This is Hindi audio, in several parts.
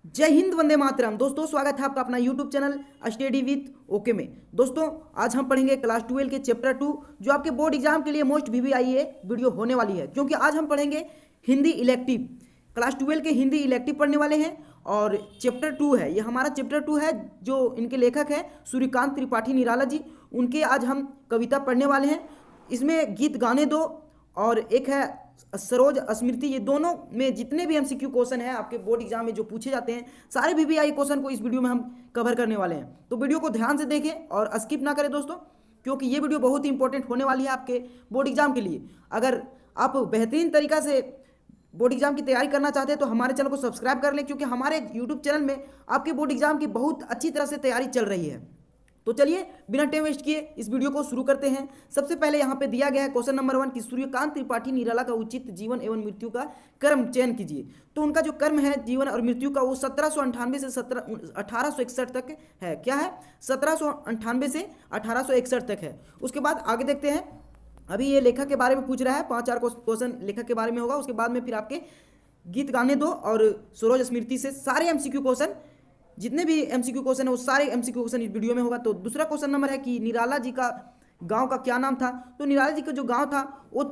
जय हिंद, वंदे मातरम। दोस्तों, स्वागत है आपका अपना YouTube channel study with okay में। दोस्तों, आज हम पढ़ेंगे क्लास 12 के चैप्टर 2, जो आपके बोर्ड एग्जाम के लिए मोस्ट वीवीआई वीडियो होने वाली है, क्योंकि आज हम पढ़ेंगे हिंदी इलेक्टिव। क्लास 12 के हिंदी इलेक्टिव पढ़ने वाले हैं और चैप्टर 2 है, ये हमारा चैप्टर 2 है। जो इनके लेखक हैं सूर्यकांत त्रिपाठी निराला जी, उनके आज हम कविता पढ़ने वाले हैं। इसमें गीत गाने दो और एक है सरोज स्मृति। ये दोनों में जितने भी एमसीक्यू क्वेश्चन हैं आपके बोर्ड एग्जाम में जो पूछे जाते हैं, सारे वीवीआई क्वेश्चन को इस वीडियो में हम कवर करने वाले हैं। तो वीडियो को ध्यान से देखें और स्किप ना करें दोस्तों, क्योंकि ये वीडियो बहुत ही इंपॉर्टेंट होने वाली है आपके बोर्ड एग्जाम के लिए। अगर आप बेहतरीन तरीका से बोर्ड एग्जाम की तैयारी करना चाहते हैं तो हमारे चैनल को सब्सक्राइब कर लें, क्योंकि हमारे यूट्यूब चैनल में आपके बोर्ड एग्जाम की बहुत अच्छी तरह से तैयारी चल रही है। तो चलिए बिना टाइम वेस्ट किए इस वीडियो को शुरू करते हैं। सबसे पहले यहाँ पे दिया गया है क्वेश्चन नंबर 1 कि सूर्यकांत त्रिपाठी निराला का उचित जीवन एवं मृत्यु का कर्म चयन कीजिए। तो उनका जो कर्म है जीवन और मृत्यु का, वो 1798 से 1861 तक है। क्या है? 1798 से 1861 तक है। उसके बाद आगे देखते हैं। अभी ये लेखक के बारे में पूछ रहा है, 5-4 क्वेश्चन लेखक के बारे में होगा। उसके बाद में फिर आपके गीत गाने दो और सरोज स्मृति से सारे एमसीक्यू क्वेश्चन, जितने भी एमसीक्यू क्वेश्चन है वो सारे एमसीक्यू क्वेश्चन इस वीडियो में होगा। तो दूसरा क्वेश्चन नंबर है कि निराला जी का गांव का क्या नाम था। तो निराला जी का जो गांव था वो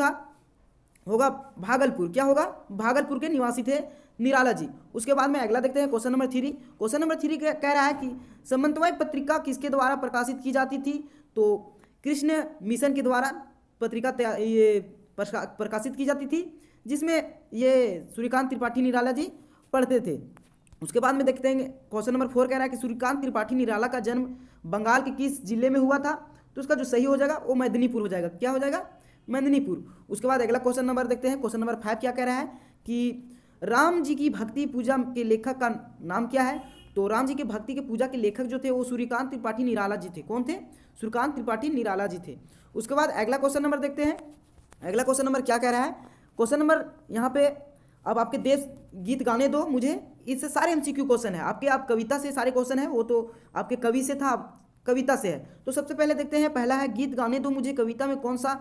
होगा भागलपुर। क्या होगा? भागलपुर के निवासी थे निराला जी। उसके बाद में अगला देखते हैं क्वेश्चन नंबर 3। क्वेश्चन नंबर 3 कह रहा है कि सामंतवाई पत्रिका किसके द्वारा प्रकाशित की जाती थी। तो कृष्ण मिशन के द्वारा पत्रिका ये प्रकाशित की जाती थी, जिसमें ये सूर्यकांत त्रिपाठी निराला जी पढ़ते थे। उसके बाद में देखते हैं क्वेश्चन नंबर 4 कह रहा है कि सूर्यकांत त्रिपाठी निराला का जन्म बंगाल के किस जिले में हुआ था। तो उसका जो सही हो जाएगा वो मेदिनीपुर हो जाएगा। क्या हो जाएगा? मेदिनीपुर। उसके बाद अगला क्वेश्चन नंबर देखते हैं। क्वेश्चन नंबर 5 क्या कह रहा है कि राम जी की भक्ति पूजा के लेखक का नाम क्या है। तो राम जी के भक्ति के पूजा के लेखक जो थे वो सूर्यकांत त्रिपाठी निराला जी थे। कौन थे? सूर्यकांत त्रिपाठी निराला जी थे। उसके बाद अगला क्वेश्चन नंबर देखते हैं। अगला क्वेश्चन नंबर क्या कह रहा है? क्वेश्चन नंबर यहाँ पे, अब आपके देश गीत गाने दो मुझे, इससे सारे एमसीक्यू क्वेश्चन है आपके। आप कविता से सारे क्वेश्चन है, वो तो आपके कवि से था, कविता से है। तो सबसे पहले देखते हैं, पहला है गीत गाने दो मुझे। कविता में कौन सा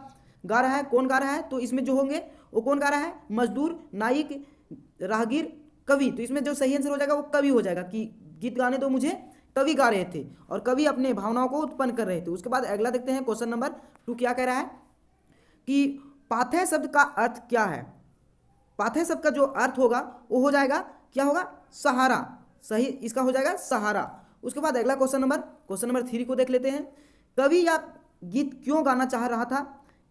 गा रहा है, कौन गा रहा है? तो इसमें जो होंगे वो कौन गा रहा है? मजदूर, नायक, राहगीर, कवि। तो इसमें जो सही आंसर हो जाएगा वो कवि हो जाएगा, कि गीत गाने दो मुझे कवि गा रहे थे और कवि अपने भावनाओं को उत्पन्न कर रहे थे। उसके बाद अगला देखते हैं क्वेश्चन नंबर 2 क्या कह रहा है कि पाथेय शब्द का अर्थ क्या है। पाथेय शब्द का जो अर्थ होगा वो हो जाएगा, क्या होगा? सहारा। सही इसका हो जाएगा सहारा। उसके बाद अगला क्वेश्चन नंबर 3 को देख लेते हैं। कवि या गीत क्यों गाना चाह रहा था,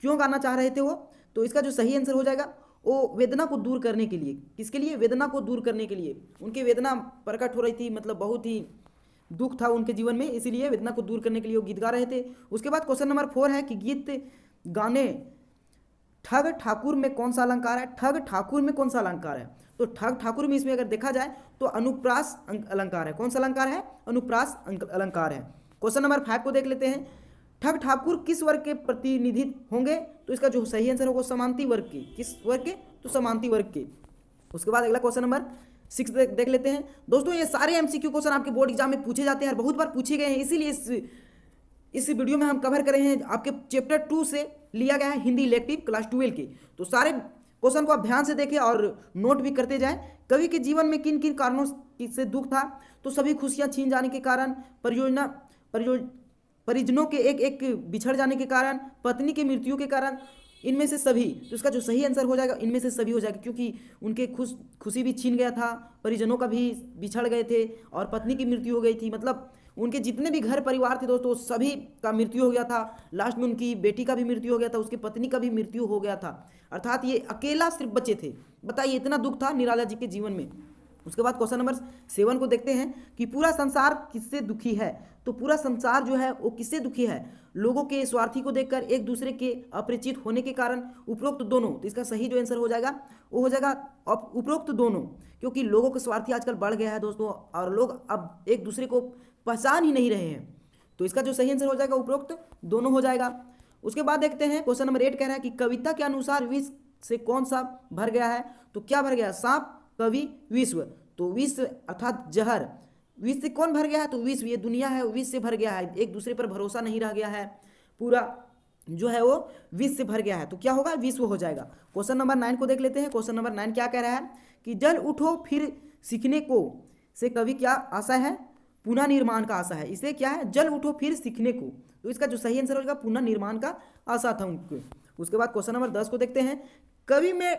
क्यों गाना चाह रहे थे वो। तो इसका जो सही आंसर हो जाएगा वो वेदना को दूर करने के लिए। किसके लिए? वेदना को दूर करने के लिए। उनकी वेदना प्रकट हो रही थी, मतलब बहुत ही दुख था उनके जीवन में, इसीलिए वेदना को दूर करने के लिए वो गीत गा रहे थे। उसके बाद क्वेश्चन नंबर 4 है कि गीत गाने ठग ठाकुर में कौन सा अलंकार है। ठग ठाकुर में कौन सा अलंकार है? तो ठग ठाकुर में इसमें अगर देखा जाए तो अनुप्रास अलंकार है। कौन सा अलंकार है? अनुप्रास अलंकार है। क्वेश्चन नंबर 5 को देख लेते हैं। ठग ठाकुर किस वर्ग के प्रतिनिधि होंगे। तो इसका जो सही आंसर होगा समांति वर्ग के। किस वर्ग के? तो समांति वर्ग के। उसके बाद अगला क्वेश्चन नंबर 6 देख लेते हैं। दोस्तों, ये सारे एमसीक्यू क्वेश्चन आपके बोर्ड एग्जाम में पूछे जाते हैं और बहुत बार पूछे गए हैं, इसीलिए इस वीडियो में हम कवर कर रहे हैं। आपके चैप्टर 2 से लिया गया है हिंदी इलेक्टिव क्लास 12 की। तो सारे क्वेश्चन को आप ध्यान से देखें और नोट भी करते जाएं। कवि के जीवन में किन किन कारणों से दुख था। तो सभी खुशियां छीन जाने के कारण, परिजनों के एक एक बिछड़ जाने के कारण, पत्नी की मृत्यु के कारण, इनमें से सभी। तो इसका जो सही आंसर हो जाएगा इनमें से सभी हो जाएगा, क्योंकि उनके खुशी भी छीन गया था, परिजनों का भी बिछड़ गए थे और पत्नी की मृत्यु हो गई थी। मतलब उनके जितने भी घर परिवार थे दोस्तों, सभी का मृत्यु हो गया था। लास्ट में उनकी बेटी का भी मृत्यु हो गया था, उसकी पत्नी का भी मृत्यु हो गया था। अर्थात ये अकेला सिर्फ बचे थे। बताइए, इतना दुख था निराला जी के जीवन में। उसके बाद क्वेश्चन नंबर 7 को देखते हैं कि पूरा संसार किससे दुखी है। तो पूरा संसार जो है वो किससे दुखी है? लोगों के स्वार्थी को देखकर, एक दूसरे के अपरिचित होने के कारण, उपरोक्त दोनों। तो इसका सही जो आंसर हो जाएगा वो हो जाएगा उपरोक्त दोनों, क्योंकि लोगों के स्वार्थी आजकल बढ़ गया है दोस्तों, और लोग अब एक दूसरे को पहचान ही नहीं रहे हैं। तो इसका जो सही आंसर हो जाएगा उपरोक्त दोनों हो जाएगा। उसके बाद देखते हैं क्वेश्चन नंबर 8 कह रहा है कि कविता के अनुसार विश्व से कौन सा भर गया है। तो क्या भर गया? सांप, कवि, विश्व। तो विश्व अर्थात जहर। विश्व से कौन भर गया है? तो विश्व, ये दुनिया है, विश्व से भर गया है। एक दूसरे पर भरोसा नहीं रह गया है, पूरा जो है वो विश्व से भर गया है। तो क्या होगा? विश्व हो जाएगा। क्वेश्चन नंबर 9 को देख लेते हैं। क्वेश्चन नंबर 9 क्या कह रहा है कि जल उठो फिर सीखने को से कवि क्या आशा है? पुनः निर्माण का आशा है। इसे क्या है? जल उठो फिर सीखने को। तो इसका जो सही आंसर होगा पुनः निर्माण का आशा था उनको। उसके बाद क्वेश्चन नंबर 10 को देखते हैं। कवि में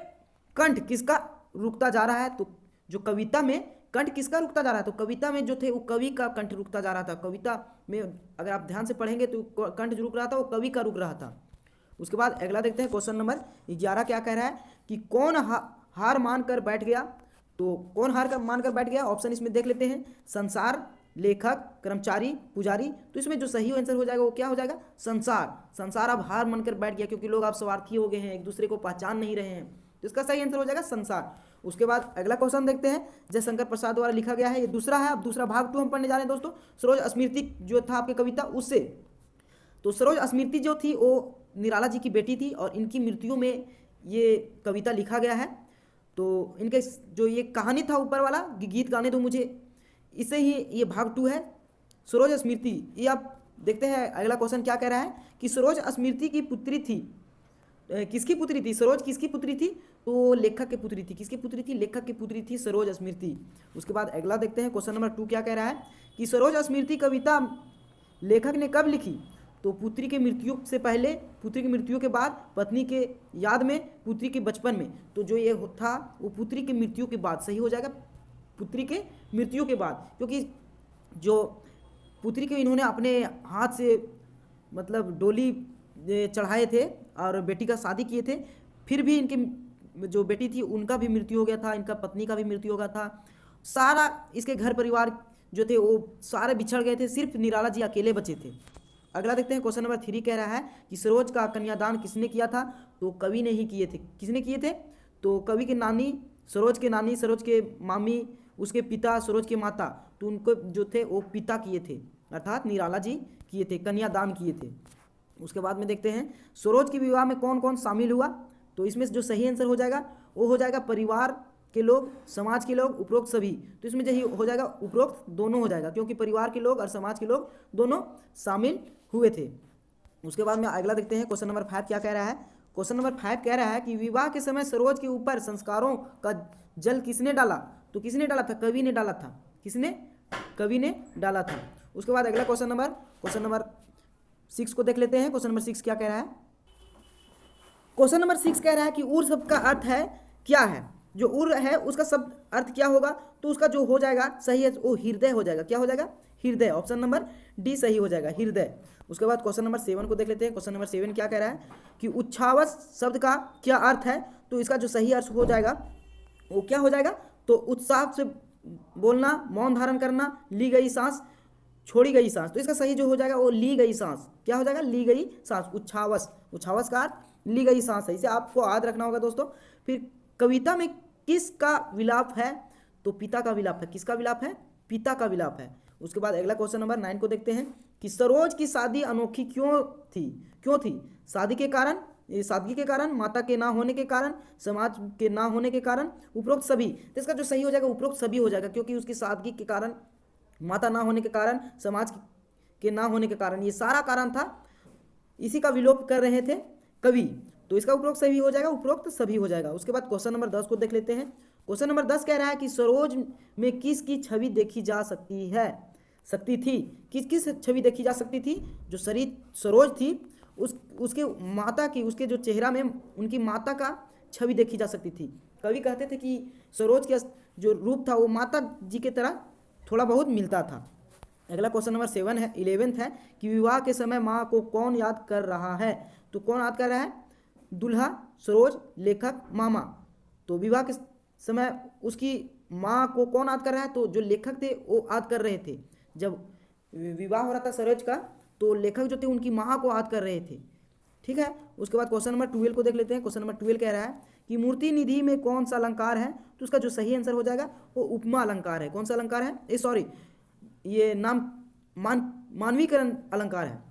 कंठ किसका रुकता जा रहा है? तो जो कविता में कंठ किसका रुकता जा रहा है? तो कविता में जो थे वो कवि का कंठ रुकता जा रहा था। कविता में अगर आप ध्यान से पढ़ेंगे तो कंठ जो रुक रहा था वो कवि का रुक रहा था। उसके बाद अगला देखते हैं क्वेश्चन नंबर 11 क्या कह रहा है कि कौन हार मान कर बैठ गया? तो कौन हार मान कर बैठ गया? ऑप्शन इसमें देख लेते हैं। संसार, लेखक, कर्मचारी, पुजारी। तो इसमें जो सही आंसर हो जाएगा वो क्या हो जाएगा? संसार। संसार अब हार मानकर बैठ गया क्योंकि लोग आप स्वार्थी हो गए हैं, एक दूसरे को पहचान नहीं रहे हैं। तो इसका सही आंसर हो जाएगा संसार। उसके बाद अगला क्वेश्चन देखते हैं, जयशंकर प्रसाद द्वारा लिखा गया है, ये दूसरा है। अब दूसरा भाग 2 हम पढ़ने जा रहे हैं दोस्तों। सरोज स्मृति जो था आपकी कविता उससे। तो सरोज स्मृति जो थी वो निराला जी की बेटी थी और इनकी मृत्यु में ये कविता लिखा गया है। तो इनके जो ये कहानी था ऊपर वाला गीत गाने दो मुझे, इसे ही ये भाग 2 है। सरोज स्मृति, ये आप देखते हैं अगला क्वेश्चन क्या कह रहा है कि सरोज स्मृति की पुत्री थी। किसकी पुत्री थी? सरोज किसकी पुत्री थी? तो लेखक की पुत्री थी। किसकी पुत्री थी? लेखक की पुत्री थी सरोज स्मृति। उसके बाद अगला देखते हैं क्वेश्चन नंबर 2 क्या कह रहा है कि सरोज स्मृति कविता लेखक ने कब लिखी? तो पुत्री की मृत्यु से पहले, पुत्री की मृत्यु के बाद, पत्नी के याद में, पुत्री के बचपन में। तो जो ये था वो पुत्री की मृत्यु के बाद सही हो जाएगा, पुत्री के मृत्यु के बाद। क्योंकि जो पुत्री के इन्होंने अपने हाथ से मतलब डोली चढ़ाए थे और बेटी का शादी किए थे, फिर भी इनकी जो बेटी थी उनका भी मृत्यु हो गया था, इनका पत्नी का भी मृत्यु हो गया था। सारा इसके घर परिवार जो थे वो सारे बिछड़ गए थे, सिर्फ निराला जी अकेले बचे थे। अगला देखते हैं क्वेश्चन नंबर 3 कह रहा है कि सरोज का कन्यादान किसने किया था? तो कवि ने ही किए थे। किसने किए थे? तो कवि के नानी, सरोज के मामी, उसके पिता, सरोज के माता, तो उनको जो थे वो पिता किए थे, अर्थात निराला जी किए थे, कन्यादान किए थे। उसके बाद में देखते हैं सरोज के विवाह में कौन कौन शामिल हुआ? तो इसमें जो सही आंसर हो जाएगा वो हो जाएगा परिवार के लोग, समाज के लोग, उपरोक्त सभी। तो इसमें यही हो जाएगा उपरोक्त दोनों हो जाएगा, क्योंकि परिवार के लोग और समाज के लोग दोनों शामिल हुए थे। उसके बाद में अगला देखते हैं क्वेश्चन नंबर 5 क्या कह रहा है। क्वेश्चन नंबर 5 कह रहा है कि विवाह के समय सरोज के ऊपर संस्कारों का जल किसने डाला? तो किसने डाला था? कवि ने डाला था। किसने? कवि ने डाला था। उसके बाद अगला क्वेश्चन नंबर 6 को देख लेते हैं। क्वेश्चन नंबर 6 क्या कह रहा है? क्वेश्चन नंबर 6 कह रहा है कि उर शब्द का अर्थ है क्या है? जो उर है उसका शब्द अर्थ क्या होगा? तो उसका जो हो जाएगा सही है वो हृदय हो जाएगा। क्या हो जाएगा? हृदय। ऑप्शन नंबर डी सही हो जाएगा, हृदय। उसके बाद क्वेश्चन नंबर 7 को देख लेते हैं। क्वेश्चन नंबर 7 क्या कह रहा है कि उच्छ्वास शब्द का क्या अर्थ है? तो इसका जो सही अर्थ हो जाएगा वो क्या हो जाएगा? तो उत्साह से बोलना, मौन धारण करना, ली गई सांस, छोड़ी गई सांस। तो इसका सही जो हो जाएगा वो ली गई सांस। क्या हो जाएगा? ली गई सांस। उच्छ्वास का अर्थ ली गई सांस है। इसे आपको याद रखना होगा दोस्तों। फिर कविता में किसका विलाप है? तो पिता का विलाप है। किसका विलाप है? पिता का विलाप है। उसके बाद अगला क्वेश्चन नंबर 9 को देखते हैं कि सरोज की शादी अनोखी क्यों थी? शादी के कारण, सादगी के कारण, माता के ना होने के कारण, समाज के ना होने के कारण, उपरोक्त सभी। तो इसका जो सही हो जाएगा उपरोक्त सभी हो जाएगा, क्योंकि उसकी सादगी के कारण, माता ना होने के कारण, समाज के ना होने के कारण, ये सारा कारण था। इसी का विलोप कर रहे थे कवि। तो इसका उपरोक्त सभी हो जाएगा, उपरोक्त सभी हो जाएगा। उसके बाद क्वेश्चन नंबर 10 को देख लेते हैं। क्वेश्चन नंबर 10 कह रहा है कि सरोज में किसकी छवि देखी जा सकती थी? किस छवि देखी जा सकती थी? जो सरोज थी उसके माता की, उसके जो चेहरा में उनकी माता का छवि देखी जा सकती थी। कवि कहते थे कि सरोज का जो रूप था वो माता जी की तरह थोड़ा बहुत मिलता था। अगला क्वेश्चन नंबर 11th है कि विवाह के समय माँ को कौन याद कर रहा है? तो कौन याद कर रहा है? दुल्हा, सरोज, लेखक, मामा। तो विवाह के समय उसकी माँ को कौन याद कर रहा है? तो जो लेखक थे वो याद कर रहे थे। जब विवाह हो रहा था सरोज का तो लेखक जो थे उनकी माँ को याद कर रहे थे। ठीक है। उसके बाद क्वेश्चन नंबर 12 को देख लेते हैं। क्वेश्चन नंबर 12 कह रहा है कि मूर्ति निधि में कौन सा अलंकार है? तो उसका जो सही आंसर हो जाएगा वो उपमा अलंकार है। कौन सा अलंकार है? ये नाम मानवीकरण अलंकार है।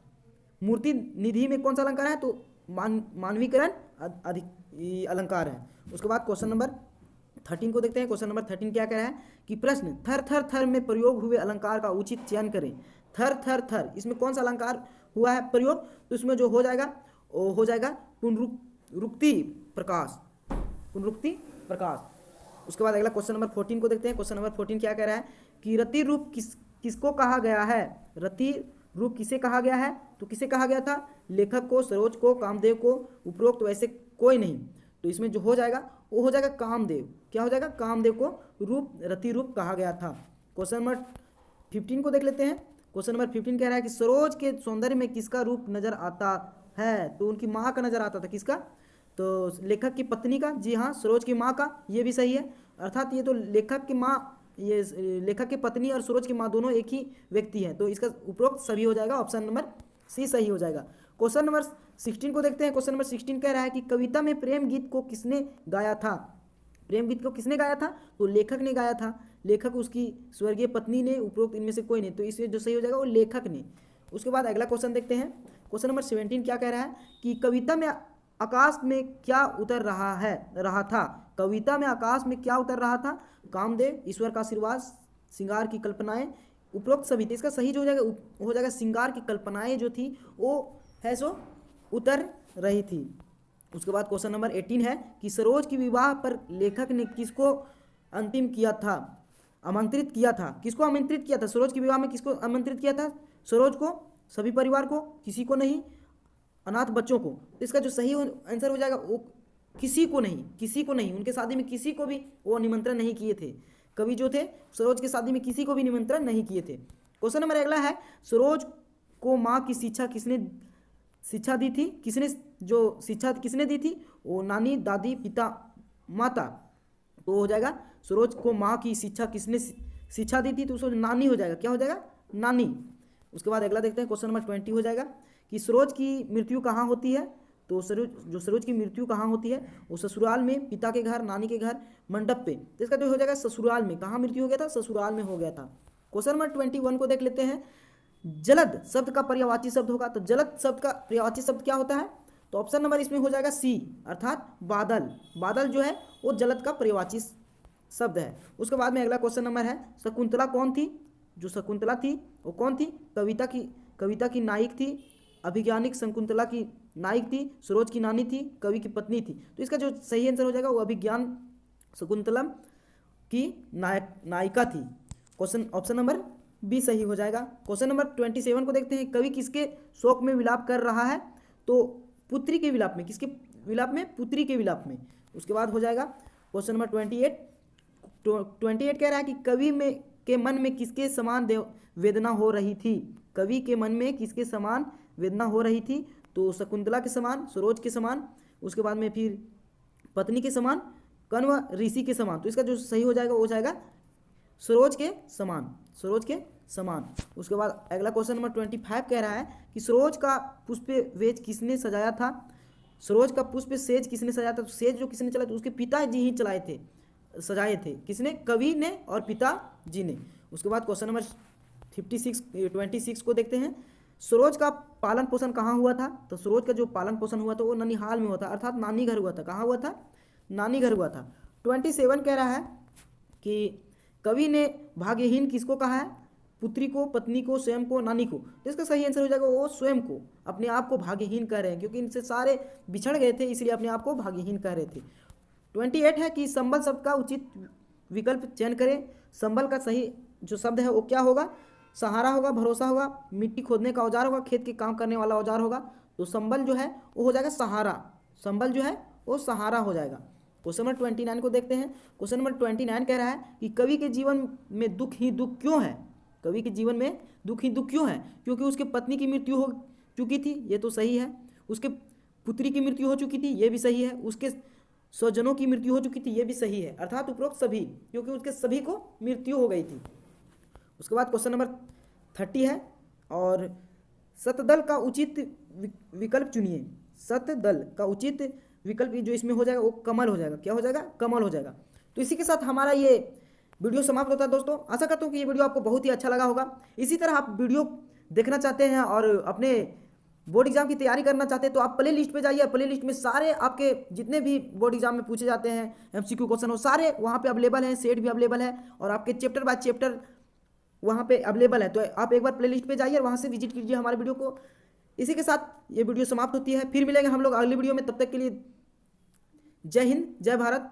मूर्ति निधि में कौन सा अलंकार है? तो मानवीकरण अलंकार है। उसके बाद क्वेश्चन नंबर 13 को देखते हैं। क्वेश्चन नंबर 13 क्या कह रहा है कि प्रश्न थर थर थर में प्रयोग हुए अलंकार का उचित चयन करें। थर थर थर, इसमें कौन सा अलंकार हुआ है प्रयोग? तो इसमें जो हो जाएगा वो हो जाएगा पुनरुक्ति प्रकाश। उसके बाद अगला क्वेश्चन नंबर 14 को देखते हैं। क्वेश्चन नंबर 14 क्या कह रहा है कि रति रूप किसको कहा गया है? रति रूप किसे कहा गया है? तो किसे कहा गया था? लेखक को, सरोज को, कामदेव को, उपरोक्त वैसे कोई नहीं। तो इसमें जो हो जाएगा वो हो जाएगा कामदेव। क्या हो जाएगा? कामदेव को रूप रति रूप कहा गया था। क्वेश्चन नंबर 15 को देख लेते हैं। क्वेश्चन नंबर 15 कह रहा है कि सरोज के सौंदर्य में किसका रूप नजर आता है? तो उनकी माँ का नजर आता था। किसका? तो लेखक की पत्नी का। जी हाँ, सरोज की माँ का। ये भी सही है। अर्थात ये तो लेखक की माँ, ये लेखक की पत्नी और सरोज की माँ दोनों एक ही व्यक्ति हैं। तो इसका उपरोक्त सभी हो जाएगा। ऑप्शन नंबर सी सही हो जाएगा। क्वेश्चन नंबर 16 को देखते हैं। क्वेश्चन नंबर 16 कह रहा है कि कविता में प्रेम गीत को किसने गाया था? प्रेम गीत को किसने गाया था? तो लेखक ने गाया था। लेखक, उसकी स्वर्गीय पत्नी ने, उपरोक्त इनमें से कोई नहीं। तो इसमें जो सही हो जाएगा वो लेखक ने। उसके बाद अगला क्वेश्चन देखते हैं। क्वेश्चन नंबर 17 क्या कह रहा है कि कविता में आकाश में क्या उतर रहा था? कविता में आकाश में क्या उतर रहा था? कामदेव, ईश्वर का आशीर्वाद, श्रृंगार की कल्पनाएं, उपरोक्त सभी। तो इसका सही जो हो जाएगा श्रृंगार की कल्पनाएं जो थी वो है सो उतर रही थी। उसके बाद क्वेश्चन नंबर 18 है कि सरोज की विवाह पर लेखक ने किसको अंतिम किया था? आमंत्रित किया था। किसको आमंत्रित किया था? सरोज के विवाह में किसको आमंत्रित किया था? सरोज को, सभी परिवार को, किसी को नहीं, अनाथ बच्चों को। तो इसका जो सही आंसर हो जाएगा वो किसी को नहीं, किसी को नहीं। उनके शादी में किसी को भी वो निमंत्रण नहीं किए थे। कवि जो थे सरोज की शादी में किसी को भी निमंत्रण नहीं किए थे। क्वेश्चन नंबर अगला है, सरोज को माँ की शिक्षा दी थी? किसने दी थी? वो नानी, दादी, पिता, माता। तो हो जाएगा सरोज को माँ की किसने शिक्षा दी थी? तो उसको नानी हो जाएगा। क्या हो जाएगा? नानी। उसके बाद अगला देखते हैं। क्वेश्चन नंबर 20 हो जाएगा कि सरोज की मृत्यु कहाँ होती है? तो सरोज की मृत्यु कहाँ होती है? वो ससुराल में, पिता के घर, नानी के घर, मंडप पे। तो इसका जो हो जाएगा ससुराल में। कहाँ मृत्यु हो गया था? ससुराल में हो गया था। क्वेश्चन नंबर 21 को देख लेते हैं। जलद शब्द का पर्यायवाची शब्द होगा। तो जलद शब्द का पर्यायवाची शब्द क्या होता है? तो ऑप्शन नंबर इसमें हो जाएगा सी, अर्थात बादल। बादल जो है वो जलद का पर्यायवाची शब्द है। उसके बाद में अगला क्वेश्चन नंबर है, शकुंतला कौन थी? जो शकुंतला थी वो कौन थी? कविता की नायक थी। अभिज्ञानिक शकुंतला की नायक थी। सरोज की नानी थी। कवि की पत्नी थी। तो इसका जो सही आंसर हो जाएगा वो अभिज्ञान शकुंतला की नायिका थी। क्वेश्चन ऑप्शन नंबर बी सही हो जाएगा। क्वेश्चन नंबर 27 को देखते हैं। कवि किसके शोक में विलाप कर रहा है? तो पुत्री के विलाप में। किसके विलाप में? पुत्री के विलाप में। उसके बाद हो जाएगा क्वेश्चन नंबर 28 कह रहा है कि कवि के मन में किसके समान वेदना हो रही थी? कवि के मन में किसके समान वेदना हो रही थी? तो शकुंतला के समान, सरोज के समान, उसके बाद में फिर पत्नी के समान, कण्व ऋषि के समान। तो इसका जो सही हो जाएगा वो हो जाएगा सरोज के समान, सरोज के समान। उसके बाद अगला क्वेश्चन नंबर 25 कह रहा है कि सरोज का पुष्प वेज किसने सजाया था? सरोज का पुष्प सेज किसने सजाया था? तो सेज जो किसने चलाया था? उसके पिताजी ही सजाए थे। किसने? कवि ने और पिताजी ने। उसके बाद क्वेश्चन नंबर 26 को देखते हैं। सरोज का पालन पोषण कहाँ हुआ था? तो सरोज का जो पालन पोषण हुआ था वो ननिहाल में हुआ था, अर्थात नानी घर हुआ था। कहाँ हुआ था? नानी घर हुआ था। 27 कह रहा है कि कवि ने भाग्यहीन किसको कहा है? पुत्री को, पत्नी को, स्वयं को, नानी को। तो इसका सही आंसर हो जाएगा वो स्वयं को, अपने आप को भाग्यहीन कह रहे हैं, क्योंकि इनसे सारे बिछड़ गए थे इसलिए अपने आप को भाग्यहीन कह रहे थे। 28 है कि संबल शब्द का उचित विकल्प चयन करें। संबल का सही जो शब्द है वो क्या होगा? सहारा होगा, भरोसा होगा, मिट्टी खोदने का औजार होगा, खेत के काम करने वाला औजार होगा। तो संबल जो है वो हो जाएगा सहारा। संबल जो है वो सहारा हो जाएगा। क्वेश्चन नंबर 29 को देखते हैं। क्वेश्चन नंबर 29 कह रहा है कि कवि के जीवन में दुख ही दुख क्यों है? कवि के जीवन में दुख ही दुख क्यों है? क्योंकि उसके पत्नी की मृत्यु हो चुकी थी, ये तो सही है। उसके पुत्री की मृत्यु हो चुकी थी, ये भी सही है। उसके स्वजनों की मृत्यु हो चुकी थी, ये भी सही है। अर्थात उपरोक्त सभी, क्योंकि उसके सभी को मृत्यु हो गई थी। उसके बाद क्वेश्चन नंबर 30 है और सतदल का उचित विकल्प चुनिए। सतदल का उचित विकल्प जो इसमें हो जाएगा वो कमल हो जाएगा। क्या हो जाएगा? कमल हो जाएगा। तो इसी के साथ हमारा ये वीडियो समाप्त होता है। दोस्तों आशा करता हूँ कि ये वीडियो आपको बहुत ही अच्छा लगा होगा। इसी तरह आप वीडियो देखना चाहते हैं और अपने बोर्ड एग्जाम की तैयारी करना चाहते हैं तो आप प्ले लिस्ट पे जाइए। प्ले लिस्ट में सारे आपके जितने भी बोर्ड एग्जाम में पूछे जाते हैं MCQ क्वेश्चन हो सारे वहाँ पे अवेलेबल हैं। सेट भी अवेलेबल है और आपके चैप्टर बाय चैप्टर वहाँ पे अवेलेबल है। तो आप एक बार प्ले लिस्ट पे जाइए और वहाँ से विजिट कीजिए हमारे वीडियो को। इसी के साथ ये वीडियो समाप्त होती है। फिर मिलेंगे हम लोग अगली वीडियो में। तब तक के लिए जय हिंद, जय भारत।